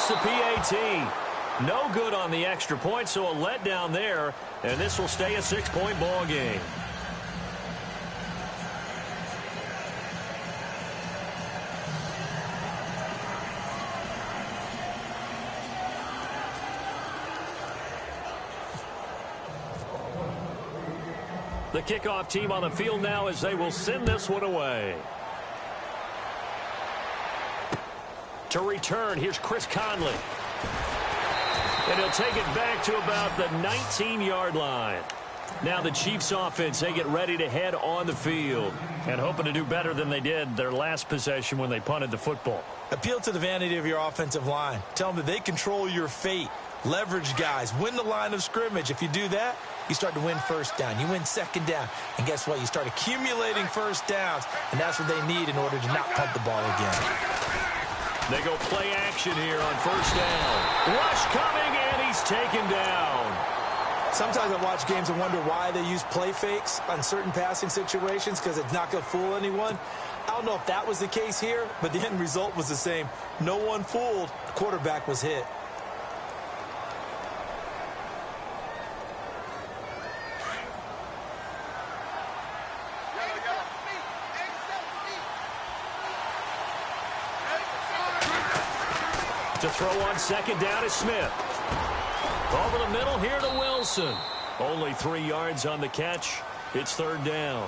makes the PAT. No good on the extra point, so a letdown there, and this will stay a 6-point ball game. The kickoff team on the field now as they will send this one away. To return, here's Chris Conley. And he'll take it back to about the 19-yard line. Now the Chiefs offense, they get ready to head on the field and hoping to do better than they did their last possession when they punted the football. Appeal to the vanity of your offensive line. Tell them that they control your fate. Leverage guys. Win the line of scrimmage. If you do that, you start to win first down. You win second down. And guess what? You start accumulating first downs. And that's what they need in order to not punt the ball again. They go play action here on first down. Rush coming, and he's taken down. Sometimes I watch games and wonder why they use play fakes on certain passing situations because it's not going to fool anyone. I don't know if that was the case here, but the end result was the same. No one fooled. The quarterback was hit. To throw on second down is Smith. Over the middle here to Wilson. Only 3 yards on the catch. It's third down.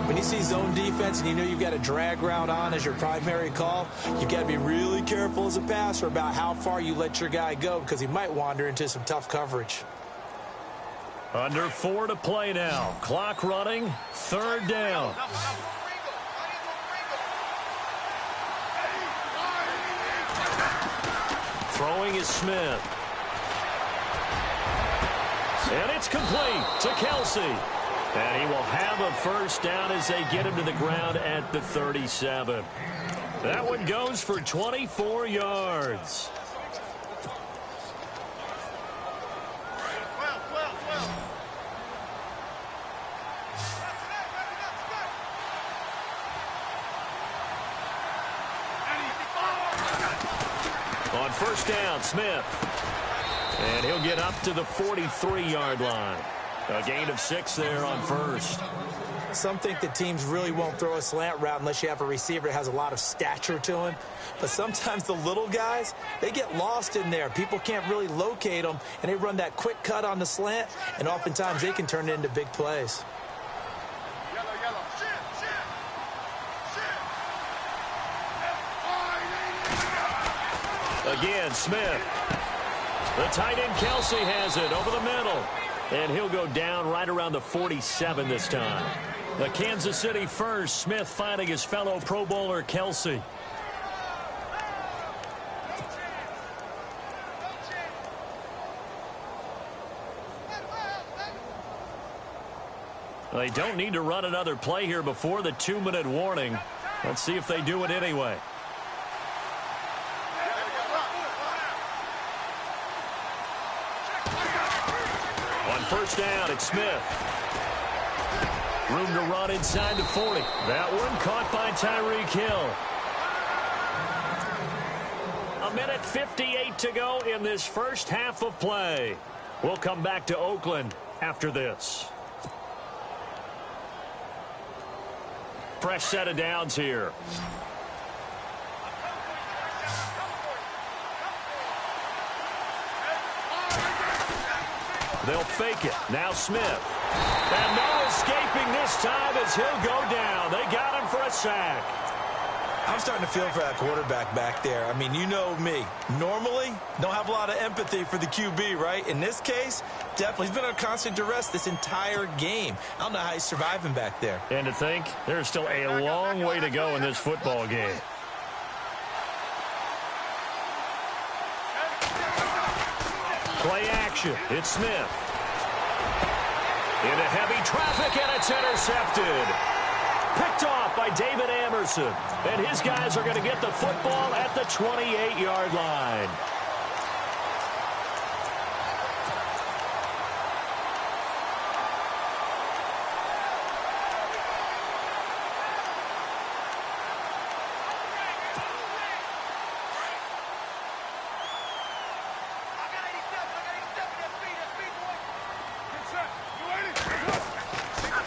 When you see zone defense and you know you've got a drag route on as your primary call, you've got to be really careful as a passer about how far you let your guy go because he might wander into some tough coverage. Under 4 to play now. Clock running. Third down. Throwing is Smith. And it's complete to Kelsey. And he will have a first down as they get him to the ground at the 37. That one goes for 24 yards. On first down, Smith. And he'll get up to the 43-yard line. A gain of 6 there on first. Some think that teams really won't throw a slant route unless you have a receiver that has a lot of stature to him. But sometimes the little guys, they get lost in there. People can't really locate them, and they run that quick cut on the slant, and oftentimes they can turn it into big plays. Again, Smith. The tight end Kelsey has it over the middle. And he'll go down right around the 47 this time. The Kansas City first. Smith finding his fellow Pro Bowler Kelsey. They don't need to run another play here before the 2-minute warning. Let's see if they do it anyway. First down, it's Smith. Room to run inside the 40. That one caught by Tyreek Hill. 1:58 to go in this first half of play. We'll come back to Oakland after this. Fresh set of downs here. They'll fake it. Now Smith. And no escaping this time as he'll go down. They got him for a sack. I'm starting to feel for that quarterback back there. I mean, you know me. Normally, don't have a lot of empathy for the QB, right? In this case, definitely. He's been under constant duress this entire game. I don't know how he's surviving back there. And to think, there's still a long way to go in this football game. Play action. It's Smith. Into heavy traffic, and it's intercepted. Picked off by David Amerson. And his guys are going to get the football at the 28-yard line.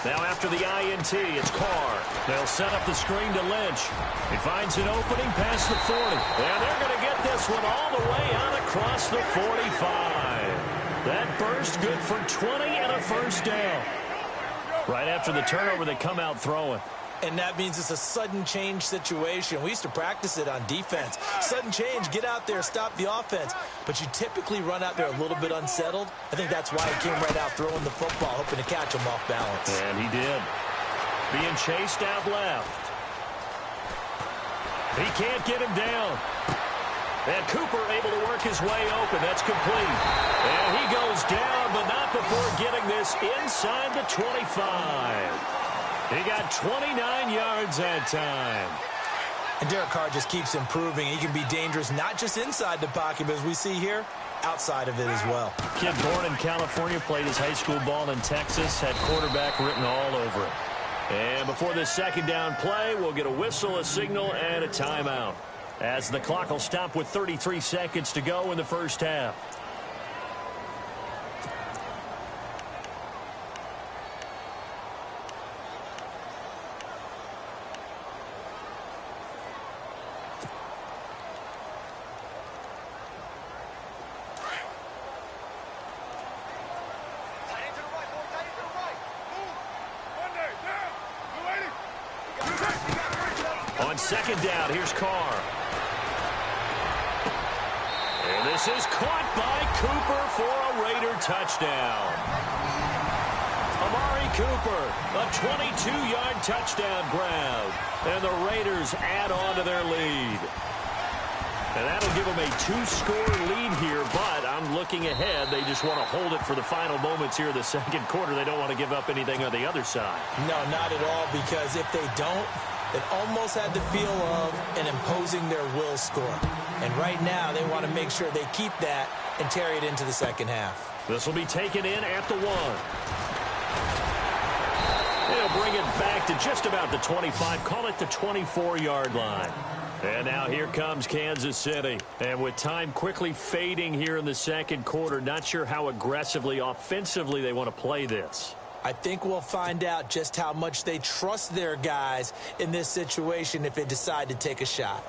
Now after the INT, it's Carr. They'll set up the screen to Lynch. He finds an opening past the 40. And they're going to get this one all the way out across the 45. That burst good for 20 and a first down. Right after the turnover, they come out throwing. And that means it's a sudden change situation. We used to practice it on defense. Sudden change, get out there, stop the offense. But you typically run out there a little bit unsettled. I think that's why he came right out throwing the football, hoping to catch him off balance. And he did. Being chased out left. He can't get him down. And Cooper able to work his way open. That's complete. And he goes down, but not before getting this inside the 25. He got 29 yards that time. And Derek Carr just keeps improving. He can be dangerous not just inside the pocket, but as we see here, outside of it as well. Kid born in California, played his high school ball in Texas, had quarterback written all over it. And before this second down play, we'll get a whistle, a signal, and a timeout, as the clock will stop with 33 seconds to go in the first half. On second down, here's Carr. And this is caught by Cooper for a Raider touchdown. Amari Cooper, a 22-yard touchdown grab. And the Raiders add on to their lead. And that'll give them a 2-score lead here, but I'm looking ahead. They just want to hold it for the final moments here of the second quarter. They don't want to give up anything on the other side. No, not at all, because if they don't, it almost had the feel of an imposing their will score. And right now, they want to make sure they keep that and carry it into the second half. This will be taken in at the 1. They'll bring it back to just about the 25. Call it the 24-yard line. And now here comes Kansas City. And with time quickly fading here in the second quarter, not sure how aggressively, offensively they want to play this. I think we'll find out just how much they trust their guys in this situation if they decide to take a shot.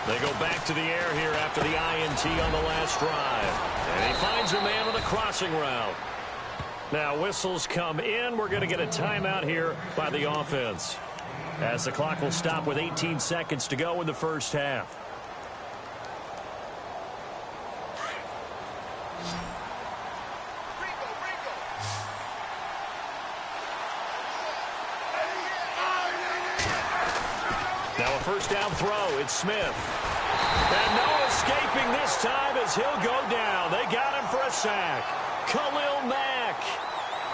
They go back to the air here after the INT on the last drive. And he finds a man on the crossing route. Now whistles come in. We're going to get a timeout here by the offense, as the clock will stop with 18 seconds to go in the first half. Now a first down throw. It's Smith. And no escaping this time as he'll go down. They got him for a sack. Khalil Mack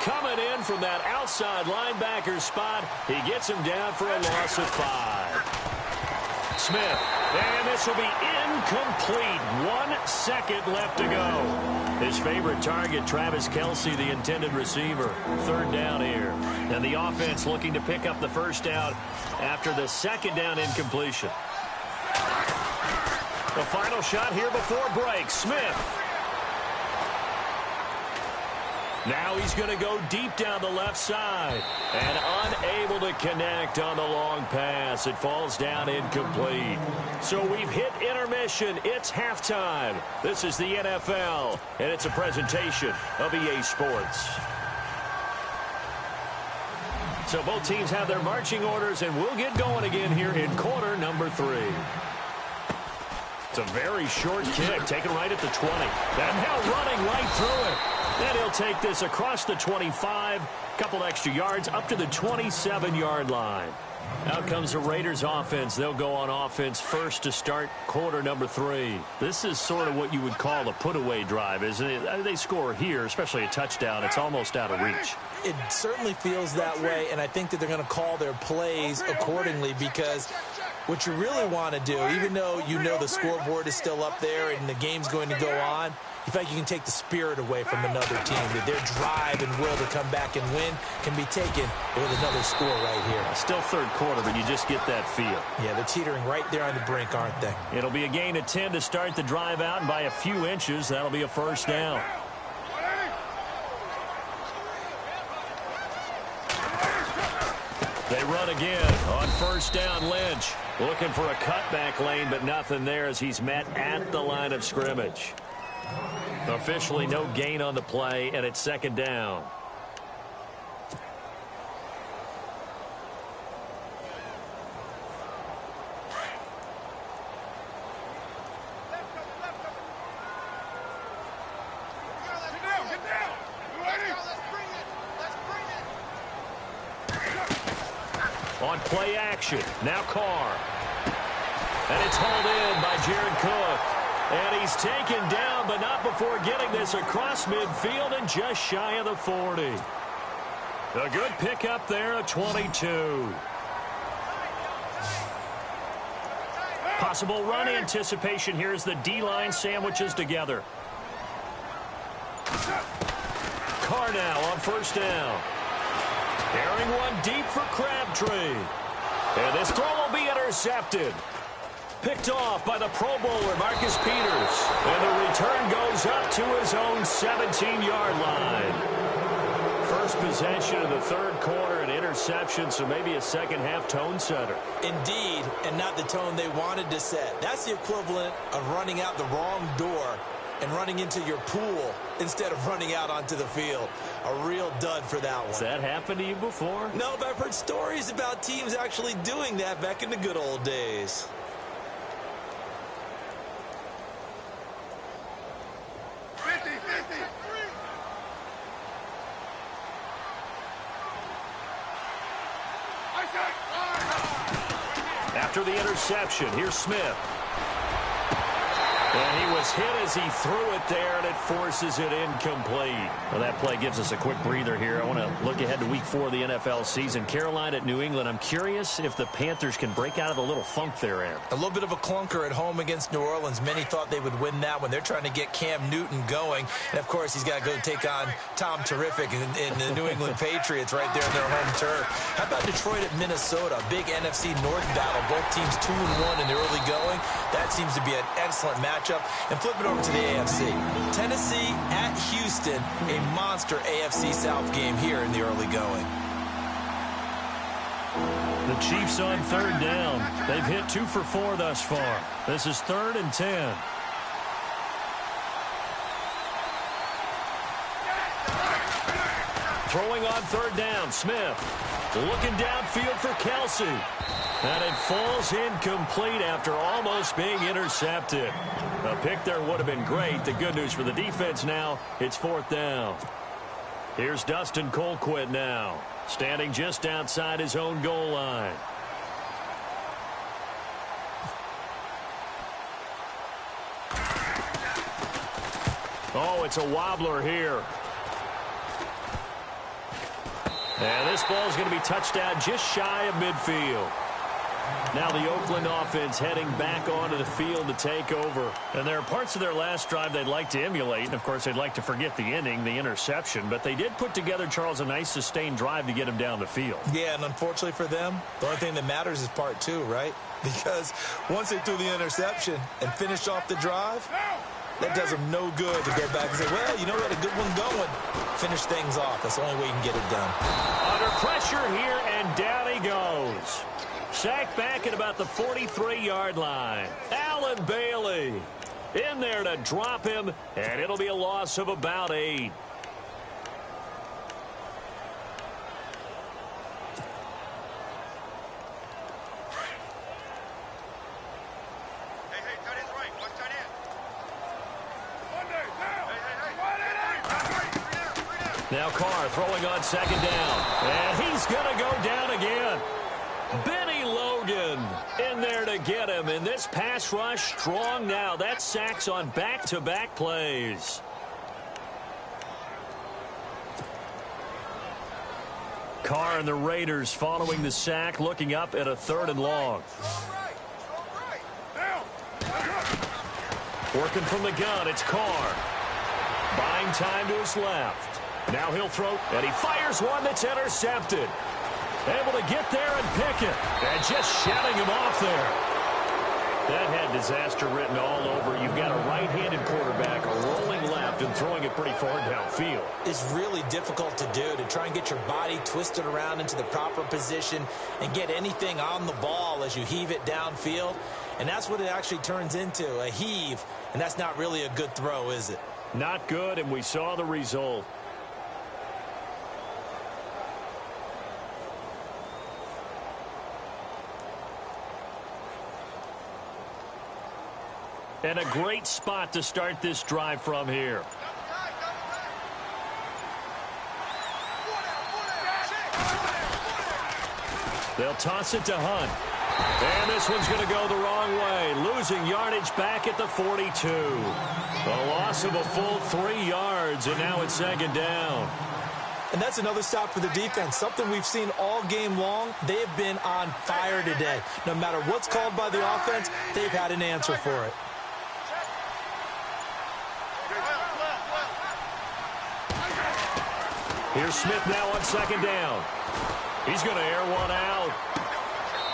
coming in from that outside linebacker spot. He gets him down for a loss of 5. Smith. And this will be incomplete. 1 second left to go. His favorite target, Travis Kelce, the intended receiver. Third down here. And the offense looking to pick up the first down after the second down incompletion. The final shot here before break. Smith. Now he's going to go deep down the left side. And unable to connect on the long pass. It falls down incomplete. So we've hit intermission. It's halftime. This is the NFL, and it's a presentation of EA Sports. So both teams have their marching orders, and we'll get going again here in quarter number 3. It's a very short kick, taken right at the 20. And now running right through it. And he'll take this across the 25, couple extra yards, up to the 27-yard line. Out comes the Raiders offense. They'll go on offense first to start quarter number 3. This is sort of what you would call a put-away drive, isn't it? They score here, especially a touchdown. It's almost out of reach. It certainly feels that way, and I think that they're going to call their plays accordingly, because What you really want to do, even though you know the scoreboard is still up there and the game's going to go on, you feel like you can take the spirit away from another team. That their drive and will to come back and win can be taken with another score right here. Still third quarter, but you just get that feel. Yeah, they're teetering right there on the brink, aren't they? It'll be a gain of 10 to start the drive out, and by a few inches, that'll be a first down. They run again on first down. Lynch looking for a cutback lane, but nothing there as he's met at the line of scrimmage. Officially no gain on the play, and it's second down. On play action, now Carr. And it's hauled in by Jared Cook. And he's taken down, but not before getting this across midfield and just shy of the 40. A good pickup there at 22. Possible run anticipation here as the D-line sandwiches together. Carr now on first down. Carrying one deep for Crabtree. And this throw will be intercepted. Picked off by the Pro Bowler, Marcus Peters. And the return goes up to his own 17-yard line. First possession of the third quarter, an interception, so maybe a second-half tone setter. Indeed, and not the tone they wanted to set. That's the equivalent of running out the wrong door and running into your pool instead of running out onto the field. A real dud for that one. Has that happened to you before? No, but I've heard stories about teams actually doing that back in the good old days. After the interception, here's Smith. And he was hit as he threw it there, and it forces it incomplete. Well, that play gives us a quick breather here. I want to look ahead to Week 4 of the NFL season. Carolina at New England. I'm curious if the Panthers can break out of the little funk they're in. A little bit of a clunker at home against New Orleans. Many thought they would win that one. They're trying to get Cam Newton going. And, of course, he's got to go take on Tom Terrific in the New England Patriots right there in their home turf. How about Detroit at Minnesota? Big NFC North battle. Both teams 2-1 in the early going. That seems to be an excellent matchup. And flip it over to the AFC. Tennessee at Houston, a monster AFC South game here in the early going. The Chiefs on third down. They've hit 2 for 4 thus far. This is 3rd and 10. Throwing on third down, Smith. Looking downfield for Kelsey. And it falls incomplete after almost being intercepted. A pick there would have been great. The good news for the defense now, it's 4th down. Here's Dustin Colquitt now, standing just outside his own goal line. Oh, it's a wobbler here. And this ball is going to be touched down just shy of midfield. Now the Oakland offense heading back onto the field to take over. And there are parts of their last drive they'd like to emulate. And, of course, they'd like to forget the inning, the interception. But they did put together, Charles, a nice sustained drive to get him down the field. Yeah, and unfortunately for them, the only thing that matters is part 2, right? Because once they threw the interception and finished off the drive, that does them no good to go back and say, well, you know, we had a good one going. Finish things off. That's the only way you can get it done. Under pressure here, and down he goes. Sacked back at about the 43-yard line. Allen Bailey in there to drop him, and it'll be a loss of about 8. Now Carr throwing on second down. And he's going to go down again. Benny Logan in there to get him. And this pass rush strong now. That's sacks on back-to-back plays. Carr and the Raiders following the sack, looking up at a 3rd and long. Working from the gun, it's Carr. Buying time to his left. Now he'll throw, and he fires one that's intercepted. Able to get there and pick it. And just shutting him off there. That had disaster written all over. You've got a right-handed quarterback, a rolling left, and throwing it pretty far downfield. It's really difficult to do, to try and get your body twisted around into the proper position and get anything on the ball as you heave it downfield. And that's what it actually turns into, a heave. And that's not really a good throw, is it? Not good, and we saw the result. And a great spot to start this drive from here. They'll toss it to Hunt. And this one's going to go the wrong way. Losing yardage back at the 42. A loss of a full 3 yards, and now it's second down. And that's another stop for the defense. Something we've seen all game long. They have been on fire today. No matter what's called by the offense, they've had an answer for it. Here's Smith now on second down. He's going to air one out.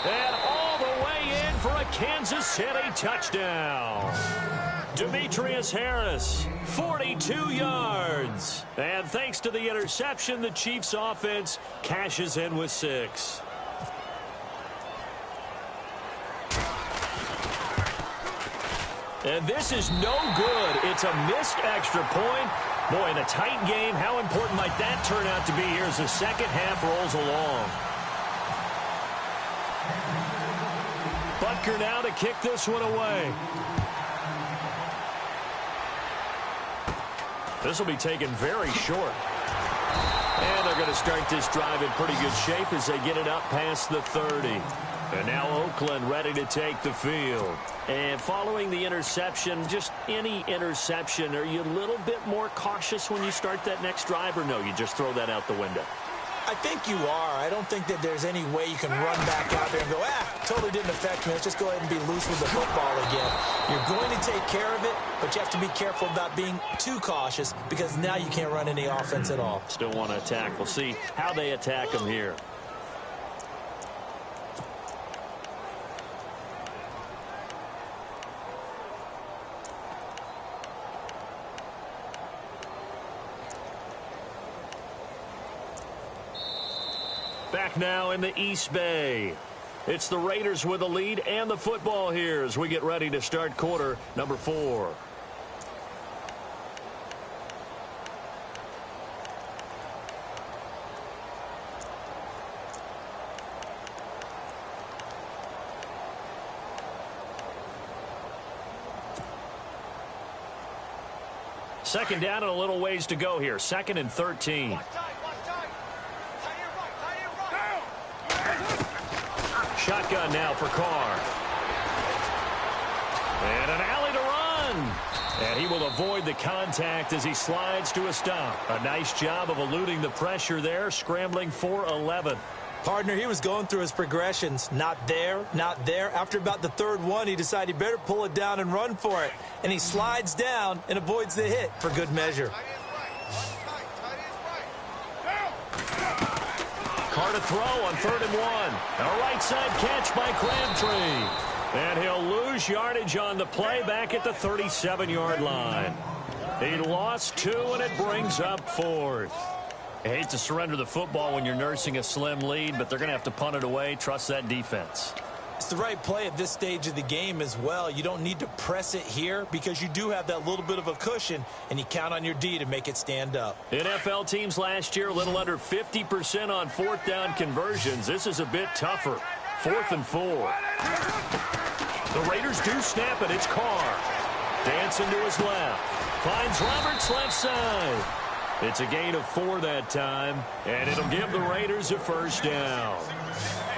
And all the way in for a Kansas City touchdown. Demetrius Harris, 42 yards. And thanks to the interception, the Chiefs offense cashes in with 6. And this is no good. It's a missed extra point. Boy, in a tight game, how important might that turn out to be here as the second half rolls along? Butker now to kick this one away. This will be taken very short. And they're going to start this drive in pretty good shape as they get it up past the 30. And now Oakland ready to take the field. And following the interception, just any interception, are you a little bit more cautious when you start that next drive, or no, you just throw that out the window? I think you are. I don't think that there's any way you can run back out there and go, totally didn't affect me. Let's just go ahead and be loose with the football again. You're going to take care of it, but you have to be careful about being too cautious because now you can't run any offense at all. Still want to attack. We'll see how they attack them here. Back now in the East Bay. It's the Raiders with the lead and the football here as we get ready to start quarter number 4. Second down and a little ways to go here. 2nd and 13. Shotgun now for Carr. And an alley to run. And he will avoid the contact as he slides to a stop. A nice job of eluding the pressure there, scrambling for 11. Partner, he was going through his progressions. Not there, not there. After about the 3rd one, he decided he better pull it down and run for it. And he slides down and avoids the hit for good measure. Carr to throw on 3rd and 1. A right side catch by Crabtree. And he'll lose yardage on the play back at the 37-yard line. He lost 2, and it brings up 4th. I hate to surrender the football when you're nursing a slim lead, but they're going to have to punt it away. Trust that defense. It's the right play at this stage of the game as well. You don't need to press it here because you do have that little bit of a cushion, and you count on your D to make it stand up. NFL teams last year a little under 50% on 4th down conversions. This is a bit tougher. 4th and 4. The Raiders do snap it. It's Carr. Dancing to his left. Finds Roberts left side. It's a gain of 4 that time, and it'll give the Raiders a 1st down.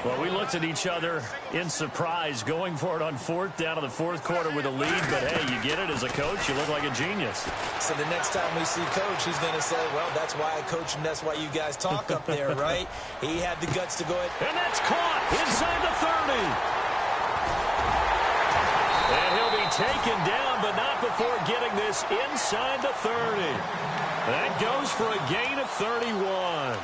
Well, we looked at each other in surprise going for it on 4th down in the 4th quarter with a lead, but hey, you get it as a coach, you look like a genius. So the next time we see Coach, he's going to say, well, that's why I coach and that's why you guys talk up there, right? He had the guts to go ahead. And that's caught inside the 30. And he'll be taken down, but not before getting this inside the 30. That goes for a gain of 31.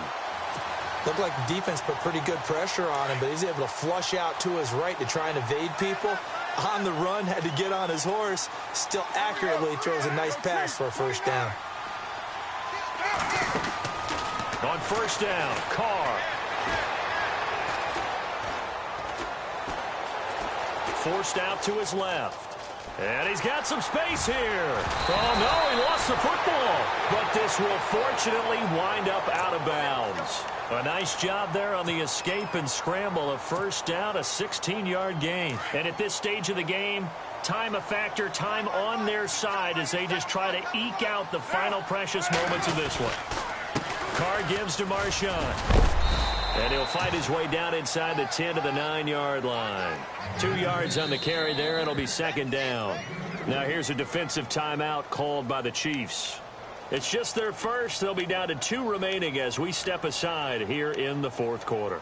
Looked like the defense put pretty good pressure on him, but he's able to flush out to his right to try and evade people. On the run, had to get on his horse. Still accurately throws a nice pass for a first down. On first down, Carr. Forced out to his left. And he's got some space here. Oh, no, he lost the football. But this will fortunately wind up out of bounds. A nice job there on the escape and scramble. A first down, a 16-yard gain. And at this stage of the game, time a factor, time on their side as they just try to eke out the final precious moments of this one. Carr gives to Marshawn. And he'll fight his way down inside the 10 to the 9-yard line. 2 yards on the carry there, and it'll be second down. Now here's a defensive timeout called by the Chiefs. It's just their first. They'll be down to 2 remaining as we step aside here in the fourth quarter.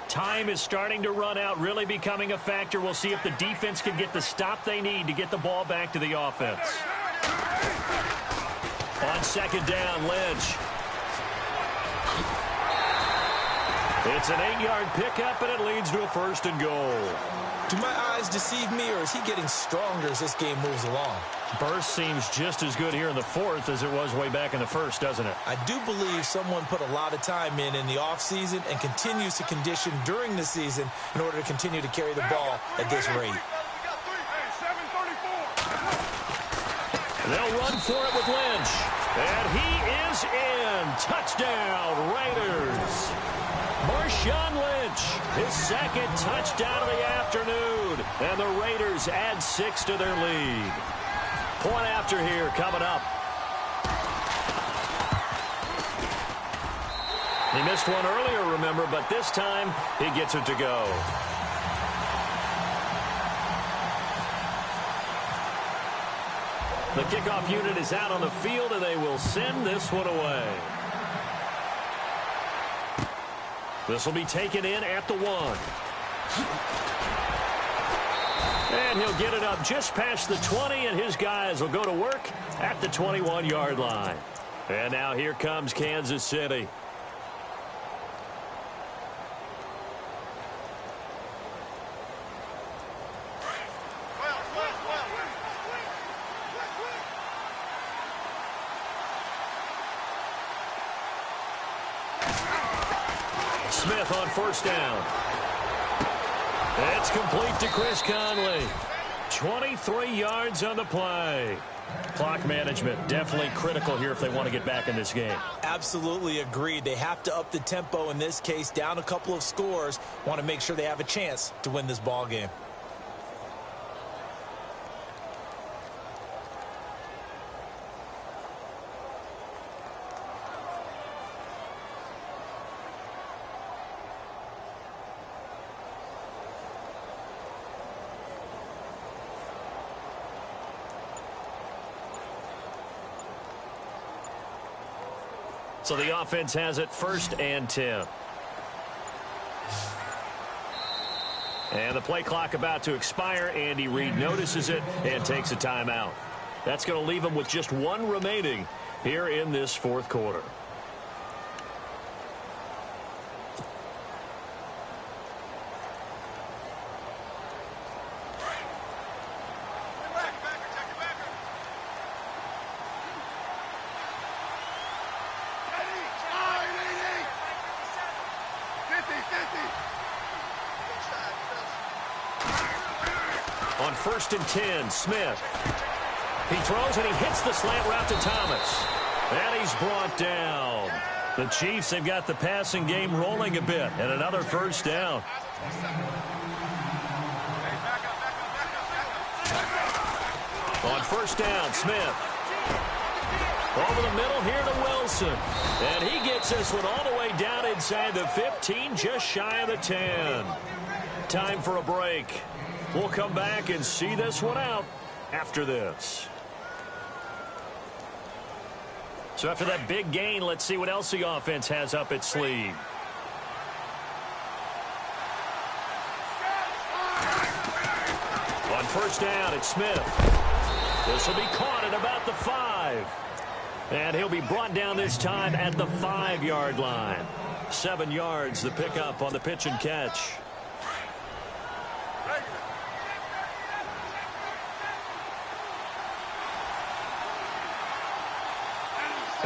Time is starting to run out, really becoming a factor. We'll see if the defense can get the stop they need to get the ball back to the offense. On second down, Lynch. It's an 8-yard pickup, and it leads to a first and goal. Do my eyes deceive me, or is he getting stronger as this game moves along? Burst seems just as good here in the fourth as it was way back in the first, doesn't it? I do believe someone put a lot of time in the offseason and continues to condition during the season in order to continue to carry the ball at this rate. They'll run for it with Lynch. And he is in. Touchdown, Raiders. Marshawn Lynch, his second touchdown of the afternoon. And the Raiders add 6 to their lead. Point after here coming up. He missed one earlier, remember, but this time he gets it to go. The kickoff unit is out on the field, and they will send this one away. This will be taken in at the 1. And he'll get it up just past the 20, and his guys will go to work at the 21-yard line. And now here comes Kansas City. Smith on first down. It's complete to Chris Conley. 23 yards on the play. Clock management definitely critical here if they want to get back in this game. Absolutely agreed. They have to up the tempo in this case, down a couple of scores. Want to make sure they have a chance to win this ball game. So the offense has it first and 10. And the play clock about to expire. Andy Reid notices it and takes a timeout. That's going to leave him with just 1 remaining here in this fourth quarter. On first and 10, Smith. He throws and he hits the slant route to Thomas. And he's brought down. The Chiefs have got the passing game rolling a bit. And another first down. On first down, Smith. Over the middle here to Wilson. And he gets this one all the way down inside the 15, just shy of the 10. Time for a break. We'll come back and see this one out after this. So So after that big gain, let's see what else the offense has up its sleeve. On first down, it's Smith. This will be caught at about the 5. And he'll be brought down this time at the 5-yard line. 7 yards, the pickup on the pitch and catch.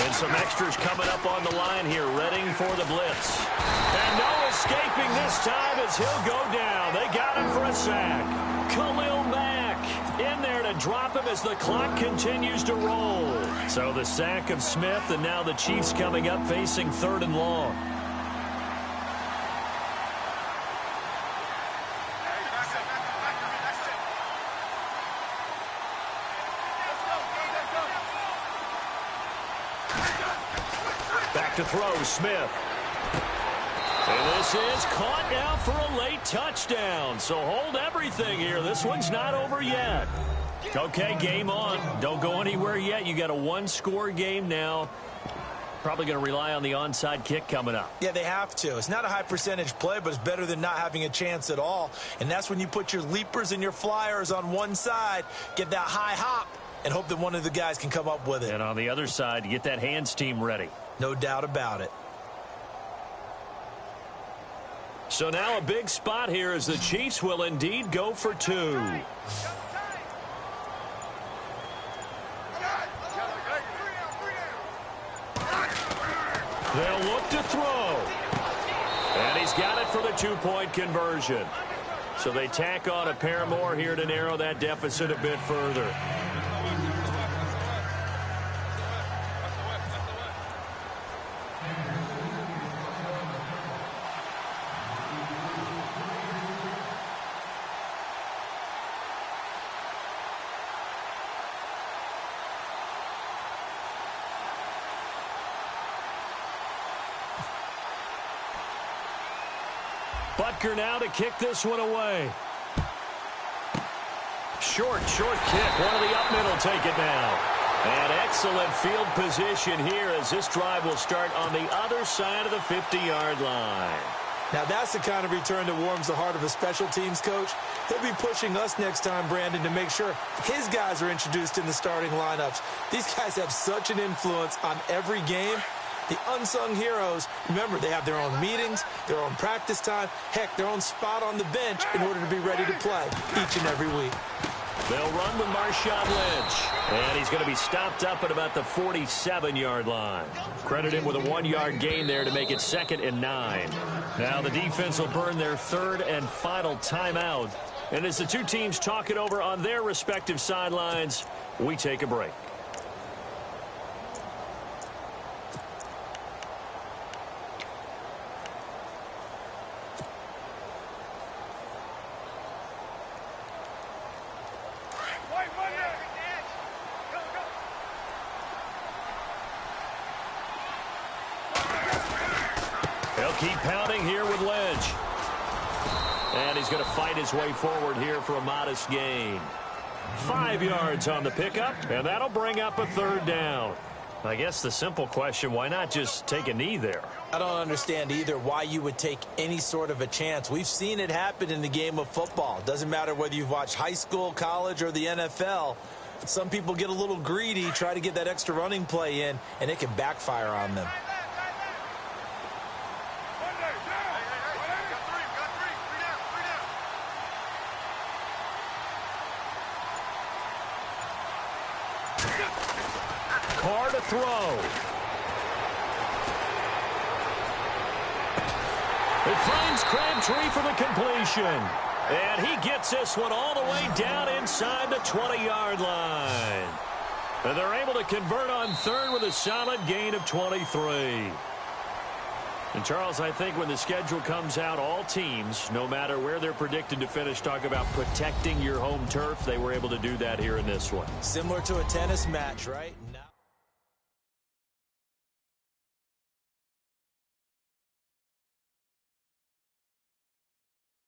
And some extras coming up on the line here, readying for the blitz. And no escaping this time as he'll go down. They got him for a sack. Khalil Mack in there to drop him as the clock continues to roll. So the sack of Smith, and now the Chiefs coming up facing 3rd and long. Back to throw, Smith. And this is caught now for a late touchdown. So hold everything here. This one's not over yet. Okay, game on. Don't go anywhere yet. You got a 1-score game now. Probably going to rely on the onside kick coming up. Yeah, they have to. It's not a high percentage play, but it's better than not having a chance at all. And that's when you put your leapers and your flyers on one side, get that high hop, and hope that one of the guys can come up with it. And on the other side, get that hands team ready. No doubt about it. So now a big spot here as the Chiefs will indeed go for 2. They'll look to throw. And he's got it for the 2-point conversion. So they tack on a pair more here to narrow that deficit a bit further. Butker now to kick this one away. Short kick. One of the up middle take it now. And excellent field position here as this drive will start on the other side of the 50-yard line. Now that's the kind of return that warms the heart of a special teams coach. He'll be pushing us next time, Brandon, to make sure his guys are introduced in the starting lineups. These guys have such an influence on every game. The unsung heroes, remember, they have their own meetings, their own practice time, heck, their own spot on the bench in order to be ready to play each and every week. They'll run with Marshawn Lynch. And he's going to be stopped up at about the 47-yard line. Credit him with a 1-yard gain there to make it 2nd and 9. Now the defense will burn their 3rd and final timeout. And as the two teams talk it over on their respective sidelines, we take a break. Keep pounding here with Lynch. And he's going to fight his way forward here for a modest gain. 5 yards on the pickup, and that'll bring up a 3rd down. I guess the simple question, why not just take a knee there? I don't understand either why you would take any sort of a chance. We've seen it happen in the game of football. Doesn't matter whether you've watched high school, college, or the NFL. Some people get a little greedy, try to get that extra running play in, and it can backfire on them. Carr to throw. It finds Crabtree for the completion. And he gets this one all the way down inside the 20-yard line. And they're able to convert on 3rd with a solid gain of 23. And, Charles, I think when the schedule comes out, all teams, no matter where they're predicted to finish, talk about protecting your home turf. They were able to do that here in this one. Similar to a tennis match, right?